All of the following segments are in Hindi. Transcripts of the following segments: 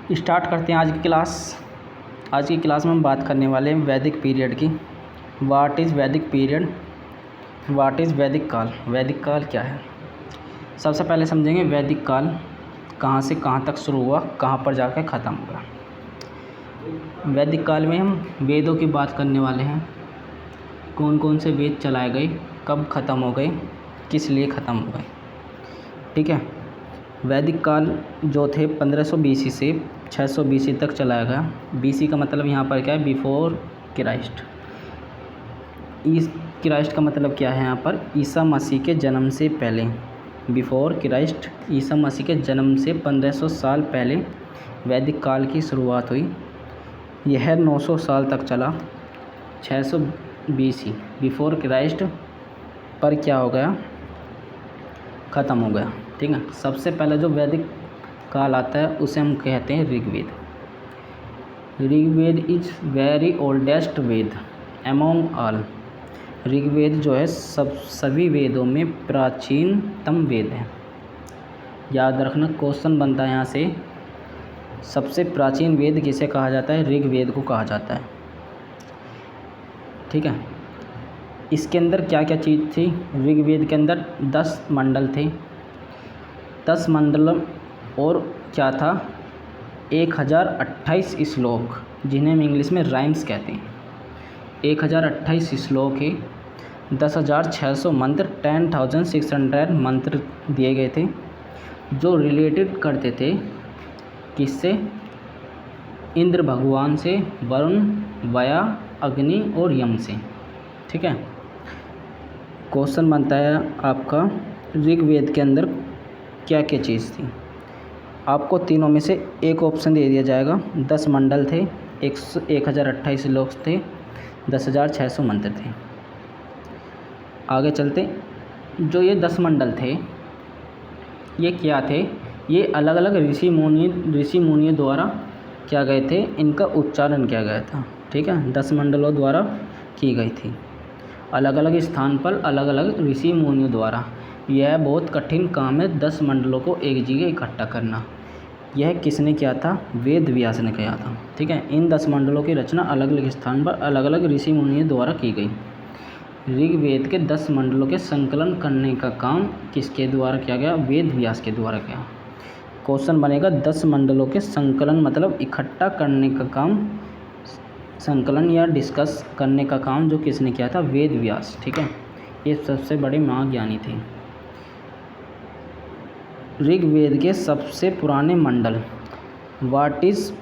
स्टार्ट करते हैं आज की क्लास। आज की क्लास में हम बात करने वाले हैं वैदिक पीरियड की। व्हाट इज़ वैदिक पीरियड, व्हाट इज़ वैदिक काल, वैदिक काल क्या है। सबसे पहले समझेंगे वैदिक काल कहाँ से कहाँ तक शुरू हुआ, कहाँ पर जाकर ख़त्म हुआ। वैदिक काल में हम वेदों की बात करने वाले हैं। कौन कौन से वेद चलाए गए, कब ख़त्म हो गए, किस लिए ख़त्म हो गए। ठीक है। वैदिक काल जो थे 1500 BC से 600 BC तक चलाया गया। BC का मतलब यहाँ पर क्या है, बिफोर क्राइस्ट। क्राइस्ट का मतलब क्या है यहाँ पर, ईसा मसीह के जन्म से पहले। बिफोर क्राइस्ट, ईसा मसीह के जन्म से 1500 साल पहले वैदिक काल की शुरुआत हुई। यह 900 साल तक चला। 600 BC बिफोर क्राइस्ट पर क्या हो गया, ख़त्म हो गया। ठीक है। सबसे पहले जो वैदिक काल आता है उसे हम कहते हैं Rigveda. Rigveda is very oldest Veda among all. Rigveda जो है सभी वेदों में प्राचीनतम वेद है। याद रखना, क्वेश्चन बनता है यहाँ से, सबसे प्राचीन वेद किसे कहा जाता है, ऋग्वेद को कहा जाता है। ठीक है। इसके अंदर क्या क्या चीज़ थी, ऋग्वेद के अंदर 10 मंडल थे। 10 मंडल और क्या था, 1028 श्लोक, जिन्हें हम इंग्लिश में राइम्स कहते हैं। 1028 श्लोक है। 10,600 मंत्र, 10,600 मंत्र दिए गए थे, जो रिलेटेड करते थे किससे, इंद्र भगवान से, वरुण, वाया, अग्नि और यम से। ठीक है। क्वेश्चन बनता है आपका, ऋग्वेद के अंदर क्या क्या चीज़ थी। आपको तीनों में से एक ऑप्शन दे दिया जाएगा। 10 मंडल थे, 1028 श्लोक थे, 10,600 मंत्र थे। आगे चलते। जो ये 10 मंडल थे, ये क्या थे, ये अलग अलग ऋषि मुनियों द्वारा क्या गए थे, इनका उच्चारण किया गया था। ठीक है। 10 मंडलों द्वारा की गई थी, अलग अलग स्थान पर अलग अलग ऋषि मुनियों द्वारा। यह बहुत कठिन काम है, 10 मंडलों को एक जगह इकट्ठा करना। यह किसने किया था, वेद व्यास ने किया था। ठीक है। इन 10 मंडलों की रचना अलग अलग स्थान पर अलग अलग ऋषि मुनियों द्वारा की गई। ऋग्वेद के 10 मंडलों के संकलन करने का काम किसके द्वारा किया गया, वेद व्यास के द्वारा किया। क्वेश्चन बनेगा, 10 मंडलों के संकलन मतलब इकट्ठा करने का काम, संकलन या डिस्कस करने का काम जो किसने किया था, वेद व्यास। ठीक है। ये सबसे बड़े महाज्ञानी थे। ऋग्वेद के सबसे पुराने मंडल, what is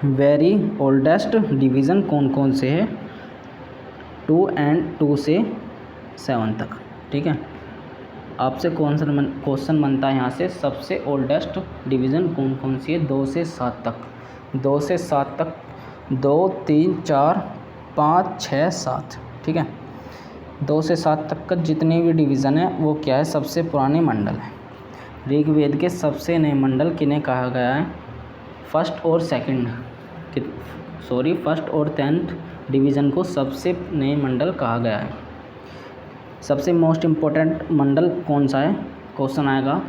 very oldest division कौन कौन से है, 2 से 7 तक। ठीक है। आपसे क्वेश्चन बनता है यहाँ से, सबसे ओल्डेस्ट डिवीज़न कौन कौन सी है, 2 से 7 तक। 2 से 7 तक, 2, 3, 4, 5, 6, 7। ठीक है। 2 से 7 तक का जितने भी डिवीज़न है वो क्या है, सबसे पुराने मंडल है। ऋग्वेद के सबसे नए मंडल किन्हें कहा गया है, फर्स्ट और 10th डिवीज़न को सबसे नए मंडल कहा गया है। सबसे मोस्ट इम्पोर्टेंट मंडल कौन सा है, क्वेश्चन आएगा,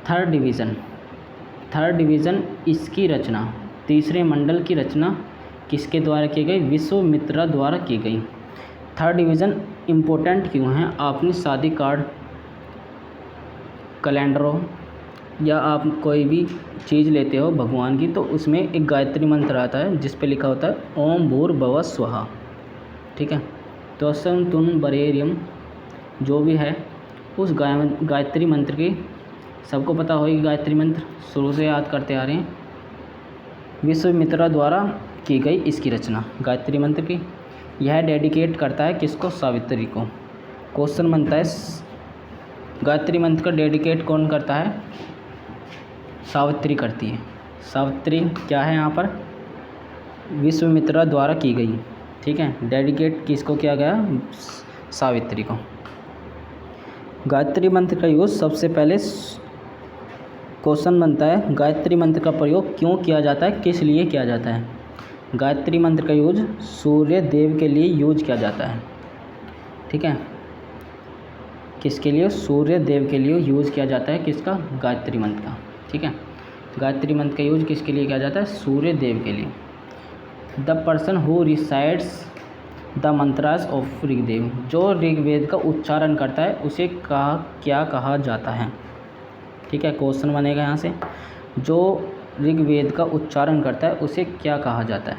3rd डिवीज़न। 3rd डिवीज़न, इसकी रचना, तीसरे मंडल की रचना किसके द्वारा की गई, विश्वामित्र द्वारा की गई। 3rd डिवीज़न इम्पोर्टेंट क्यों है, आपने शादी कार्ड, कैलेंडरों या आप कोई भी चीज़ लेते हो भगवान की, तो उसमें एक गायत्री मंत्र आता है जिस पे लिखा होता है ओम भूर्भुवः स्वः। ठीक है। तो तुम बरेरियम जो भी है, उस गायत्री मंत्र की, सबको पता होगी गायत्री मंत्र, शुरू से याद करते आ रहे हैं। विश्वामित्र द्वारा की गई इसकी रचना गायत्री मंत्र की। यह डेडिकेट करता है किसको, सावित्री को। क्वेश्चन बनता है, गायत्री मंत्र का डेडिकेट कौन करता है, सावित्री करती है। सावित्री क्या है यहाँ पर, विश्वामित्र द्वारा की गई। ठीक है। डेडिकेट किसको किया गया, सावित्री को। गायत्री मंत्र का यूज़ सबसे पहले, क्वेश्चन बनता है, गायत्री मंत्र का प्रयोग क्यों किया जाता है, किस लिए किया जाता है। गायत्री मंत्र का यूज सूर्य देव के लिए यूज किया जाता है। ठीक है। किसके लिए, सूर्य देव के लिए यूज़ किया जाता है, किसका, गायत्री मंत्र का। ठीक है। गायत्री मंत्र का यूज किसके लिए किया जाता है? सूर्य देव के लिए। The person who recites the mantras of Rigveda, जो ऋग्वेद का उच्चारण करता है उसे क्या कहा जाता है? ठीक है, क्वेश्चन बनेगा यहाँ से, जो ऋग्वेद का उच्चारण करता है उसे क्या कहा जाता है?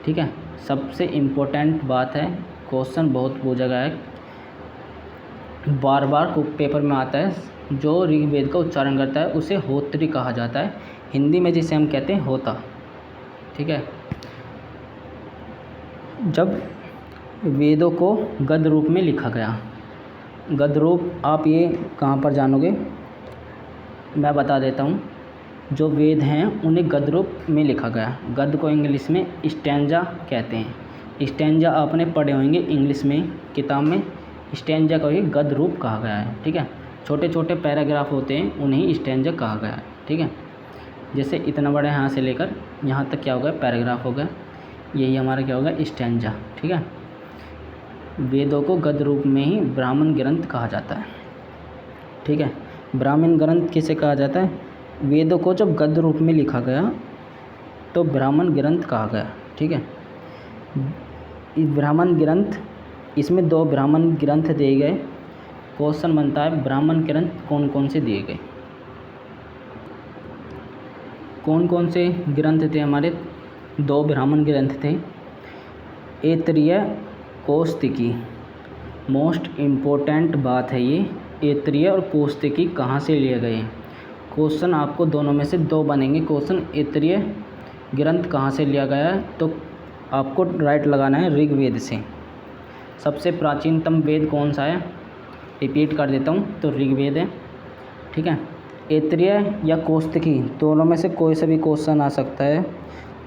ठीक है, सबसे इम्पोर्टेंट बात है, क्वेश्चन बहुत पूछा गया है, बार बार पेपर में आता है, जो ऋग्वेद का उच्चारण करता है उसे होत्री कहा जाता है, हिंदी में जिसे हम कहते हैं होता। ठीक है, जब वेदों को गद्य रूप में लिखा गया, गद्य रूप आप ये कहाँ पर जानोगे, मैं बता देता हूँ। जो वेद हैं उन्हें गद्य रूप में लिखा गया, गद्य को इंग्लिश में स्टैंजा कहते हैं। स्टैंजा आपने पढ़े होंगे इंग्लिश में किताब में, स्टैंजा को ही गद्य रूप कहा गया है। ठीक है, छोटे छोटे पैराग्राफ होते हैं उन्हें स्टैंजा कहा गया है। ठीक है, जैसे इतना बड़ा यहाँ से लेकर यहाँ तक क्या हो गया, पैराग्राफ हो गया, यही हमारा क्या होगा, स्टैंजा। ठीक है, वेदों को गद्य रूप में ही ब्राह्मण ग्रंथ कहा जाता है। ठीक है, ब्राह्मण ग्रंथ किसे कहा जाता है? वेदों को जब गद्य रूप में लिखा गया तो ब्राह्मण ग्रंथ कहा गया। ठीक है, इस ब्राह्मण ग्रंथ, इसमें 2 ब्राह्मण ग्रंथ दिए गए। क्वेश्चन बनता है ब्राह्मण ग्रंथ कौन कौन से दिए गए? कौन कौन से ग्रंथ थे हमारे? 2 ब्राह्मण ग्रंथ थे, ऐतरेय, कौशिकी। मोस्ट इम्पोर्टेंट बात है ये, ऐतरेय और कौशिकी कहाँ से लिए गए? क्वेश्चन आपको दोनों में से 2 बनेंगे। क्वेश्चन ऐतरेय ग्रंथ कहाँ से लिया गया है, तो आपको राइट लगाना है ऋग्वेद से। सबसे प्राचीनतम वेद कौन सा है? रिपीट कर देता हूँ, तो ऋग्वेद है। ठीक है, ऐतरेय या कौशिकी दोनों में से कोई सा भी क्वेश्चन आ सकता है,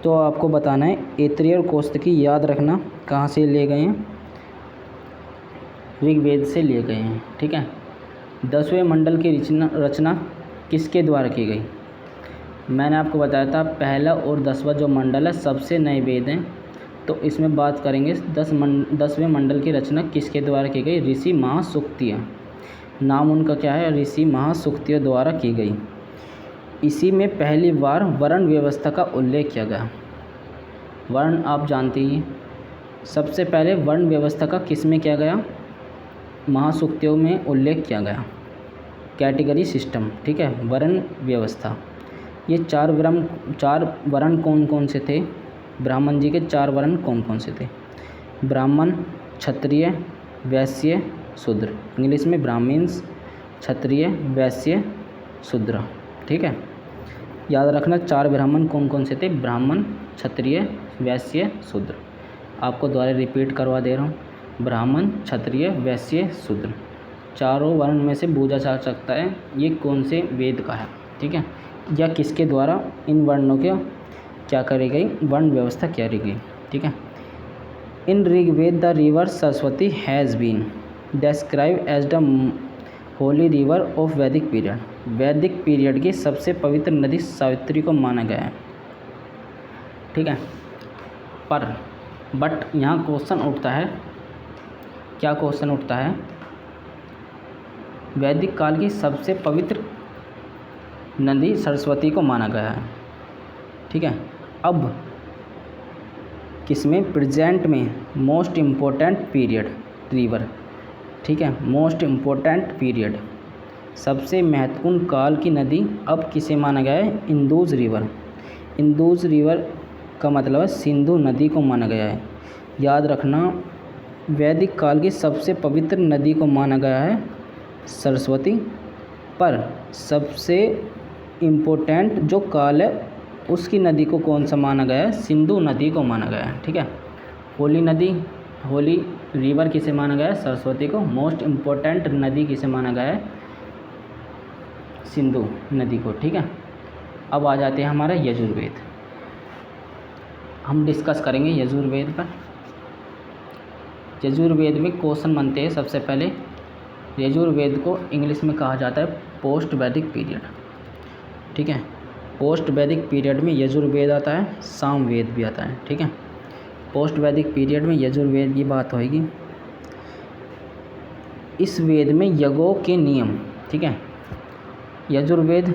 तो आपको बताना है ऐतरेय और कौशिकी याद रखना कहाँ से लिए गए हैं, ऋग्वेद से लिए गए हैं। ठीक है, 10वें मंडल की रचना किसके द्वारा की गई? मैंने आपको बताया था पहला और 10वां जो मंडल है सबसे नए वेद हैं, तो इसमें बात करेंगे 10वें मंडल की रचना किसके द्वारा की गई? ऋषि महासुक्तिय, नाम उनका क्या है? ऋषि महासुक्तिय द्वारा की गई। इसी में पहली बार वर्ण व्यवस्था का उल्लेख किया गया। वर्ण आप जानते ही, सबसे पहले वर्ण व्यवस्था का किस में किया गया? महासूक्तियों में उल्लेख किया गया, कैटेगरी सिस्टम। ठीक है, वर्ण व्यवस्था। ये 4 वर्ण कौन कौन से थे? ब्राह्मण जी के 4 वर्ण कौन कौन से थे? ब्राह्मण, क्षत्रिय, वैश्य, शूद्र। इंग्लिश में ब्राह्मण्स, क्षत्रिय, वैश्य, शूद्र। ठीक है, याद रखना 4 ब्राह्मण कौन कौन से थे? ब्राह्मण, क्षत्रिय, वैश्य, शूद्र। आपको दोबारा रिपीट करवा दे रहा हूँ, ब्राह्मण, क्षत्रिय, वैश्य, शूद्र। चारों वर्ण में से पूछा जा सकता है ये कौन से वेद का है। ठीक है, या किसके द्वारा इन वर्णों के क्या करी गई, वर्ण व्यवस्था क्या करी गई। ठीक है, in Rigveda the river Saraswati has been describe as the holy river of Vedic period. Vedic period की सबसे पवित्र नदी सावित्री को माना गया है। ठीक है, बट यहाँ क्वेश्चन उठता है, क्या क्वेश्चन उठता है? वैदिक काल की सबसे पवित्र नदी सरस्वती को माना गया है। ठीक है, अब किसमें? प्रेजेंट में मोस्ट इम्पोर्टेंट पीरियड रिवर। ठीक है, मोस्ट इम्पोर्टेंट पीरियड, सबसे महत्वपूर्ण काल की नदी अब किसे माना गया है? इंदुज रिवर। इंदुज रिवर का मतलब है सिंधु नदी को माना गया है। याद रखना, वैदिक काल की सबसे पवित्र नदी को माना गया है सरस्वती, पर सबसे इम्पोर्टेंट जो काल है उसकी नदी को कौन सा माना गया है? सिंधु नदी को माना गया है। ठीक है, होली नदी, होली रिवर किसे माना गया है? सरस्वती को। मोस्ट इम्पोर्टेंट नदी किसे माना गया है? सिंधु नदी को। ठीक है, अब आ जाते हैं हमारा यजुर्वेद। हम डिस्कस करेंगे यजुर्वेद पर। यजुर्वेद में क्वेश्चन बनते हैं। सबसे पहले यजुर्वेद को इंग्लिश में कहा जाता है पोस्ट वैदिक पीरियड। ठीक है, पोस्ट वैदिक पीरियड में यजुर्वेद आता है, सामवेद भी आता है। ठीक है, पोस्ट वैदिक पीरियड में यजुर्वेद की बात होगी। इस वेद में यज्ञों के नियम, ठीक है, यजुर्वेद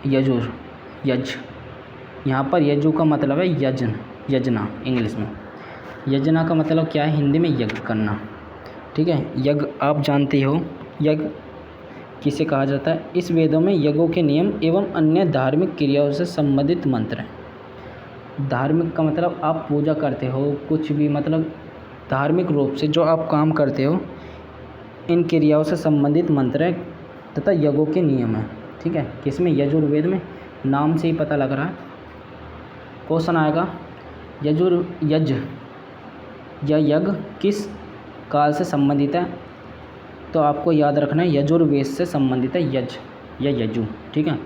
यजुर, यज, यहाँ पर यजु का मतलब है यजन, यजना इंग्लिश में। यजना का मतलब क्या है हिंदी में? यज्ञ करना, ठीक है। यज्ञ आप जानते हो, यज्ञ किसे कहा जाता है? इस वेदों में यज्ञों के नियम एवं अन्य धार्मिक क्रियाओं से संबंधित मंत्र हैं। धार्मिक का मतलब आप पूजा करते हो, कुछ भी मतलब धार्मिक रूप से जो आप काम करते हो, इन क्रियाओं से संबंधित मंत्र है तथा यज्ञों के नियम है, ठीक है। किसमें? यजुर्वेद में। नाम से ही पता लग रहा है। क्वेश्चन आएगा यज या यज्ञ किस काल से संबंधित है? तो आपको याद रखना है यजुर्वेद से संबंधित है यज या यजु, ठीक है।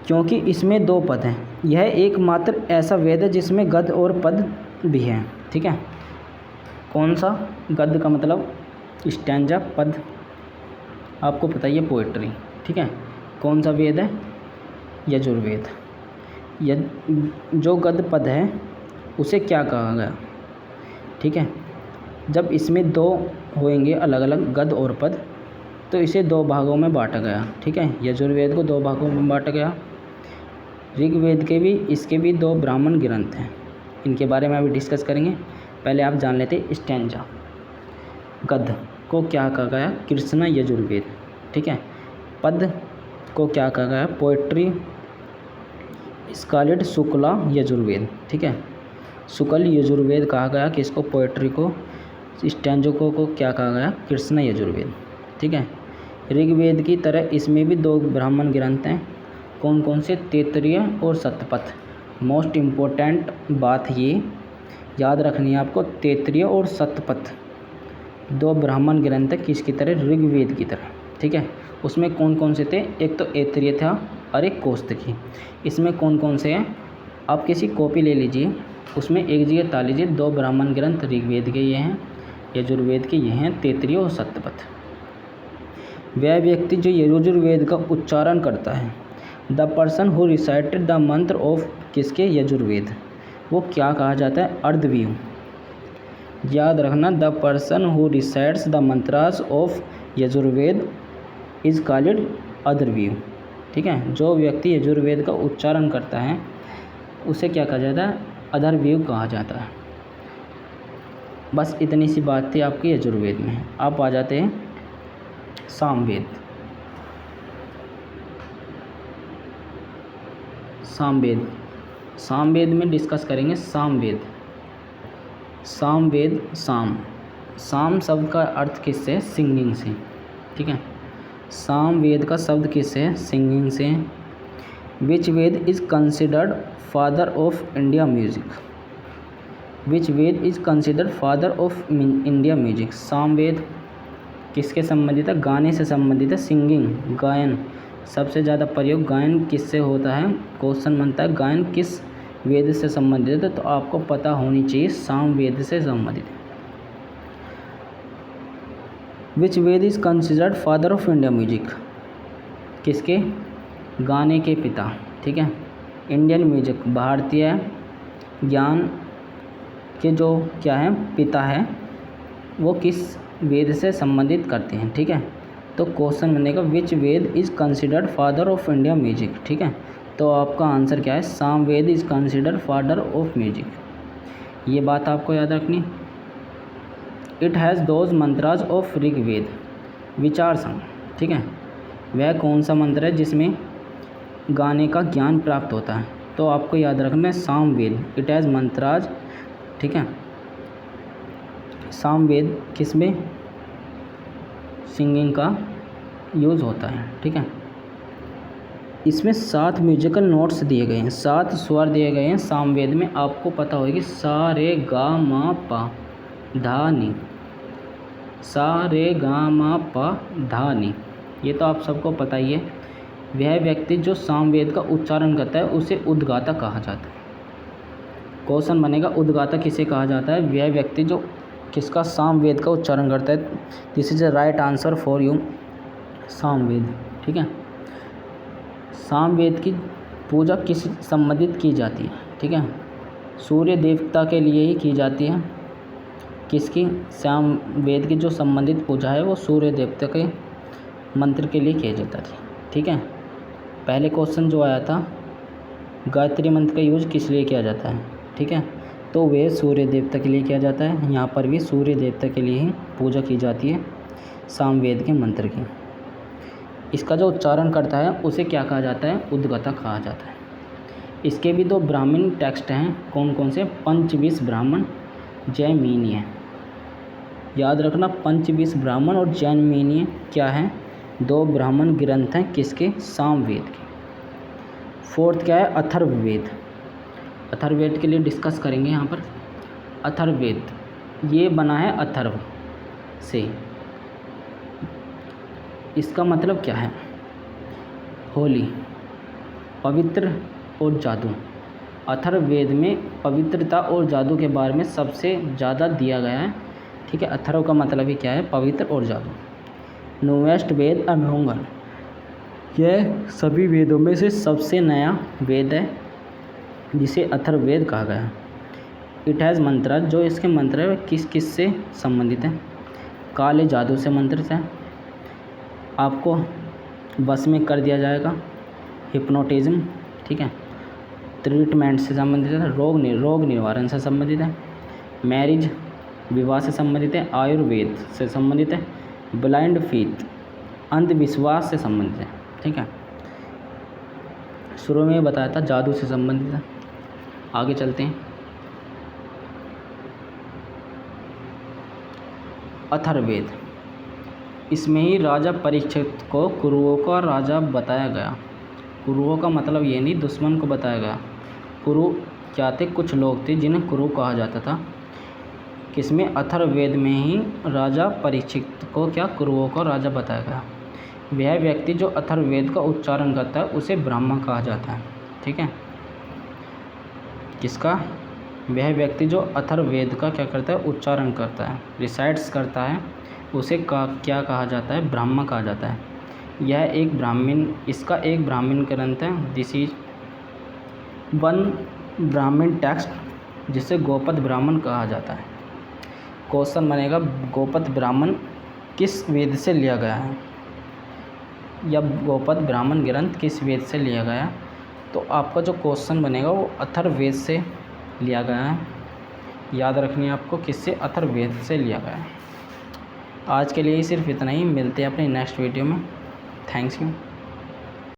क्योंकि इसमें 2 पद हैं। यह एकमात्र ऐसा वेद है जिसमें गद और पद भी हैं, ठीक है। कौन सा? गद का मतलब स्टैंजा, पद आपको पता ही है पोएट्री, ठीक है। कौन सा वेद है? यजुर्वेद। जो गद पद है उसे क्या कहा गया, ठीक है। जब इसमें 2 होंगे अलग अलग गद और पद, तो इसे 2 भागों में बांटा गया, ठीक है। यजुर्वेद को 2 भागों में बांटा गया। ऋग्वेद के भी इसके भी 2 ब्राह्मण ग्रंथ हैं, इनके बारे में अभी डिस्कस करेंगे। पहले आप जान लेते स्टैंजा। गद को क्या कहा गया? कृष्ण यजुर्वेद, ठीक है। पद को क्या कहा गया? पोएट्री स्कालिड शुक्ला यजुर्वेद, ठीक है। शुक्ल यजुर्वेद कहा गया किसको? पोएट्री को। स्टैंजो को क्या कहा गया? कृष्ण यजुर्वेद, ठीक है। ऋग्वेद की तरह इसमें भी 2 ब्राह्मण ग्रंथ हैं। कौन कौन से? तैत्तिरीय और शतपथ। मोस्ट इम्पोर्टेंट बात ये याद रखनी है आपको, तैत्तिरीय और शतपथ 2 ब्राह्मण ग्रंथ है किसकी तरह? ऋग्वेद की तरह, ठीक है। उसमें कौन कौन से थे? एक तो ऐत्रेय था और एक कौस्तुकी। इसमें कौन कौन से हैं? आप किसी कॉपी ले लीजिए, उसमें एक जगह ता लीजिए 2 ब्राह्मण ग्रंथ ऋग्वेद के ये हैं, यजुर्वेद के ये हैं, तैत्तिरीय और शतपथ। वह व्यक्ति जो यजुर्वेद का उच्चारण करता है, the person who recited the मंत्र ऑफ किसके? यजुर्वेद, वो क्या कहा जाता है? अर्धव्यू। याद रखना, the person who recites the mantras of Yajurveda is called Adhvaryu, ठीक है। जो व्यक्ति यजुर्वेद का उच्चारण करता है उसे क्या कहा जाता है? अधर्व्यू कहा जाता है। बस इतनी सी बात थी आपकी यजुर्वेद में। आप आ जाते हैं सामवेद। सामवेद में डिस्कस करेंगे सामवेद। साम शब्द का अर्थ किससे? सिंगिंग से, ठीक है। सामवेद का शब्द किससे? सिंगिंग से। Which Veda is considered father of India music? Which Veda is considered father of India music? Samaveda किसके संबंधित है? गाने से संबंधित है। सिंगिंग, गायन, सबसे ज़्यादा प्रयोग गायन किससे होता है? क्वेश्चन बनता है गायन किस वेद से संबंधित है, तो आपको पता होनी चाहिए सामवेद से संबंधित है। Which Veda is considered father of India music? किसके? गाने के पिता, ठीक है। इंडियन म्यूजिक, भारतीय ज्ञान के जो क्या है पिता है, वो किस वेद से संबंधित करते हैं, ठीक है। तो क्वेश्चन बनेगा which Veda is considered father of India music, ठीक है। तो आपका आंसर क्या है? Samaveda is considered father of music. ये बात आपको याद रखनी। It has those mantras of Rigveda which are sung, ठीक है। वह कौन सा मंत्र है जिसमें गाने का ज्ञान प्राप्त होता है? तो आपको याद रखना है सामवेद। इट हैज़ मंत्राज, ठीक है। सामवेद किसमें सिंगिंग का यूज़ होता है, ठीक है। इसमें 7 म्यूजिकल नोट्स दिए गए हैं, 7 स्वर दिए गए हैं सामवेद में। आपको पता होगी सा रे गा मा पा धा नी, सा रे गा मा पा धा नी, ये तो आप सबको पता ही है। वह व्यक्ति जो सामवेद का उच्चारण करता है उसे उद्गाता कहा जाता है। क्वेश्चन बनेगा उद्गाता किसे कहा जाता है? वह व्यक्ति जो किसका? सामवेद का उच्चारण करता है। This is the right answer for you, Samaveda, ठीक है। सामवेद की पूजा किस संबंधित की जाती है, ठीक है। सूर्य देवता के लिए ही की जाती है। किसकी? सामवेद की जो संबंधित पूजा है वो सूर्य देवता के मंत्र के लिए किया जाता है। ठीक है। पहले क्वेश्चन जो आया था, गायत्री मंत्र का यूज किस लिए किया जाता है, ठीक है, तो वे सूर्य देवता के लिए किया जाता है। यहाँ पर भी सूर्य देवता के लिए ही पूजा की जाती है सामवेद के मंत्र की। इसका जो उच्चारण करता है उसे क्या कहा जाता है, उद्गता कहा जाता है। इसके भी 2 ब्राह्मण टेक्स्ट हैं, कौन कौन से, पंचविंश ब्राह्मण, जैमिनीय। याद रखना, पंचविंश ब्राह्मण और जैमिनीय क्या है, 2 ब्राह्मण ग्रंथ हैं, किसके, सामवेद के। 4th क्या है, अथर्ववेद। अथर्ववेद के लिए डिस्कस करेंगे यहाँ पर। अथर्ववेद ये बना है अथर्व से। इसका मतलब क्या है, होली, पवित्र और जादू। अथर्ववेद में पवित्रता और जादू के बारे में सबसे ज़्यादा दिया गया है, ठीक है। अथर्व का मतलब ही क्या है, पवित्र और जादू। नोवेस्ट वेद अमोंगल, यह सभी वेदों में से सबसे नया वेद है जिसे अथर्ववेद कहा गया है। इट हैज़ मंत्र, जो इसके मंत्र है किस किस से संबंधित है, काले जादू से मंत्रित है, आपको बस में कर दिया जाएगा, हिप्नोटिज्म, ठीक है, ट्रीटमेंट से संबंधित है, रोग निवारण से संबंधित है, मैरिज विवाह से संबंधित है, आयुर्वेद से संबंधित है, ब्लाइंड फेथ अंधविश्वास से संबंधित है, ठीक है। शुरू में बताया था जादू से संबंधित है। आगे चलते हैं। अथर्ववेद, इसमें ही राजा परीक्षित को कुरुओं का राजा बताया गया। कुरुओं का मतलब ये नहीं दुश्मन को बताया गया। कुरु क्या थे, कुछ लोग थे जिन्हें कुरु कहा जाता था। किसमें, अथर्ववेद में ही राजा परीक्षित को क्या, कुरुओं का राजा बताया गया। वह व्यक्ति जो अथर्ववेद का उच्चारण करता है उसे ब्राह्मण कहा जाता है, ठीक है। किसका, वह व्यक्ति जो अथर्ववेद का क्या करता है, उच्चारण करता है, रिसाइट्स करता है, उसे क्या कहा जाता है, ब्राह्मण कहा जाता है। यह एक ब्राह्मण, इसका एक ब्राह्मण ग्रंथ है। दिस इज 1 ब्राह्मण टेक्स्ट जिसे गोपद ब्राह्मण कहा जाता है। क्वेश्चन बनेगा, गोपद ब्राह्मण किस वेद से लिया गया है, या गोपद ब्राह्मण ग्रंथ किस वेद से लिया गया है। तो आपका जो क्वेश्चन बनेगा वो अथर्ववेद से लिया गया है। याद रखनी है आपको, किससे, अथर्ववेद से लिया गया है। आज के लिए सिर्फ इतना ही, मिलते हैं अपने नेक्स्ट वीडियो में। Thanks you.